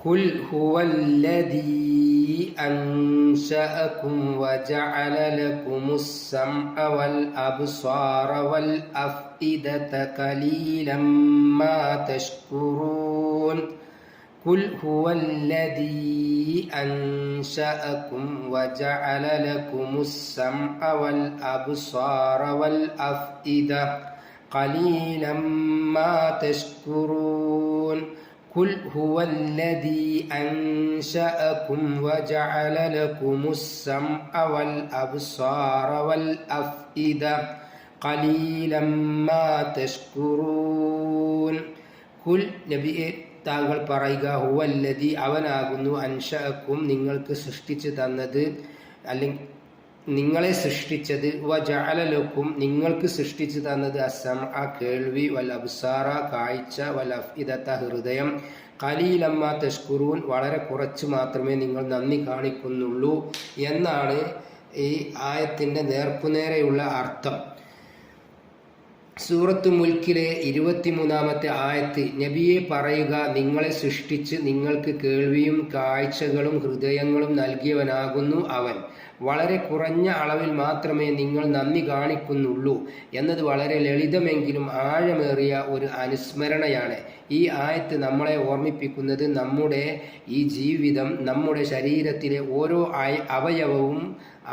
قل هو الذي أنشأكم وجعل لكم السمع والأبصار والأفئدة قليلا ما تشكرون قل هو الذي أنشأكم وجعل لكم السمع والأبصار والأفئدة قليلا ما تشكرون قل هو الذي أنشأكم وجعل لكم السمع والأبصار والأفئدة قليلا ما تشكرون قل നബി താങ്കൾ പറയുക ഹുവല്ലദി അവനാകുന്നു അൻഷഅക്കും നിങ്ങൾക്ക് സൃഷ്ടിച്ചു തന്നത് അല്ലെങ്കിൽ നിങ്ങളെ സൃഷ്ടിച്ചത് വജഅല ലക്കും നിങ്ങൾക്ക് സൃഷ്ടിച്ചു തന്നത് അസ്സമഅ കേൾവി വൽ അബ്സാറ കാഴ്ച വൽ അഫ്ഇദത ഹൃദയം ഖലീലമ്മ തഷ്കുറൂൻ വളരെ കുറച്ച് മാത്രമേ നിങ്ങൾ നന്ദി കാണിക്കുന്നുള്ളൂ എന്നാണ് ഈ ആയത്തിൻ്റെ നേർക്കുനേരെയുള്ള അർത്ഥം. സൂറത്ത് മുൽക്കിലെ 23-ാമത്തെ ആയത്ത് നബിയെ പറയുക, നിങ്ങളെ സൃഷ്ടിച്ച് നിങ്ങൾക്ക് കേൾവിയും കാഴ്ചകളും ഹൃദയങ്ങളും നൽകിയവനാകുന്നു അവൻ. വളരെ കുറഞ്ഞ അളവിൽ മാത്രമേ നിങ്ങൾ നന്ദി കാണിക്കുന്നുള്ളൂ എന്നത് വളരെ ലളിതമെങ്കിലും ആഴമേറിയ ഒരു അനുസ്മരണയാണ്. ഈ ആയത്ത് നമ്മളെ ഓർമ്മിപ്പിക്കുന്നത് നമ്മുടെ ഈ ജീവിതം, നമ്മുടെ ശരീരത്തിലെ ഓരോ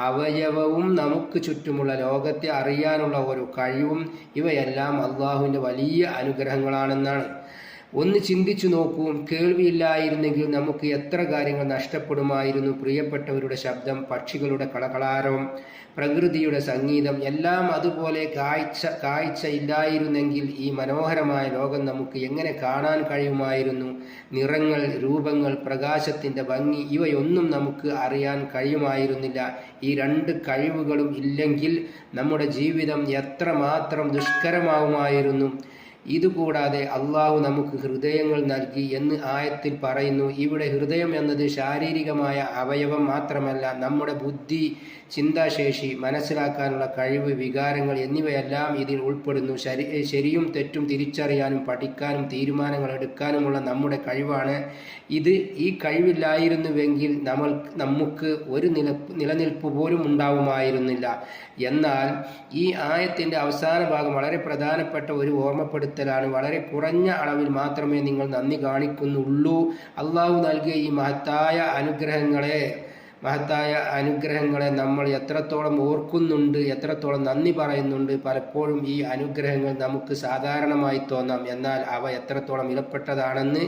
അവയവവും നമുക്ക് ചുറ്റുമുള്ള ലോകത്തെ അറിയാനുള്ള ഒരു കഴിവും ഇവയെല്ലാം അള്ളാഹുവിൻ്റെ വലിയ അനുഗ്രഹങ്ങളാണെന്നാണ്. ഒന്ന് ചിന്തിച്ചു നോക്കൂ, കേൾവിയില്ലായിരുന്നെങ്കിൽ നമുക്ക് എത്ര കാര്യങ്ങൾ നഷ്ടപ്പെടുമായിരുന്നു. പ്രിയപ്പെട്ടവരുടെ ശബ്ദം, പക്ഷികളുടെ കളകളാരവം, പ്രകൃതിയുടെ സംഗീതം എല്ലാം അതുപോലെ കാഴ്ച ഇല്ലായിരുന്നെങ്കിൽ ഈ മനോഹരമായ ലോകം നമുക്ക് എങ്ങനെ കാണാൻ കഴിയുമായിരുന്നു. നിറങ്ങൾ, രൂപങ്ങൾ, പ്രകാശത്തിൻ്റെ ഭംഗി ഇവയൊന്നും നമുക്ക് അറിയാൻ കഴിയുമായിരുന്നില്ല. ഈ രണ്ട് കഴിവുകളും ഇല്ലെങ്കിൽ നമ്മുടെ ജീവിതം എത്രമാത്രം ദുഷ്കരമാവുമായിരുന്നു. ഇതുകൂടാതെ അള്ളാഹു നമുക്ക് ഹൃദയങ്ങൾ നൽകി എന്ന് ആയത്തിൽ പറയുന്നു. ഇവിടെ ഹൃദയം എന്നത് ശാരീരികമായ അവയവം മാത്രമല്ല, നമ്മുടെ ബുദ്ധി, ചിന്താശേഷി, മനസ്സിലാക്കാനുള്ള കഴിവ്, വികാരങ്ങൾ എന്നിവയെല്ലാം ഇതിൽ ഉൾപ്പെടുന്നു. ശരിയും തെറ്റും തിരിച്ചറിയാനും പഠിക്കാനും തീരുമാനങ്ങൾ എടുക്കാനുമുള്ള നമ്മുടെ കഴിവാണ് ഇത്. ഈ കഴിവില്ലായിരുന്നുവെങ്കിൽ നമുക്ക് ഒരു നിലനിൽപ്പ് പോലും ഉണ്ടാവുമായിരുന്നില്ല. എന്നാൽ ഈ ആയത്തിൻ്റെ അവസാന ഭാഗം വളരെ പ്രധാനപ്പെട്ട ഒരു ഓർമ്മപ്പെടുത്തലാണ്. വളരെ കുറഞ്ഞ അളവിൽ മാത്രമേ നിങ്ങൾ നന്ദി കാണിക്കുന്നുള്ളൂ. അള്ളാഹു നൽകിയ ഈ മഹത്തായ അനുഗ്രഹങ്ങളെ നമ്മൾ എത്രത്തോളം ഓർക്കുന്നുണ്ട്, എത്രത്തോളം നന്ദി പറയുന്നുണ്ട്. പലപ്പോഴും ഈ അനുഗ്രഹങ്ങൾ നമുക്ക് സാധാരണമായി തോന്നാം, എന്നാൽ അവ എത്രത്തോളം വിലപ്പെട്ടതാണെന്ന്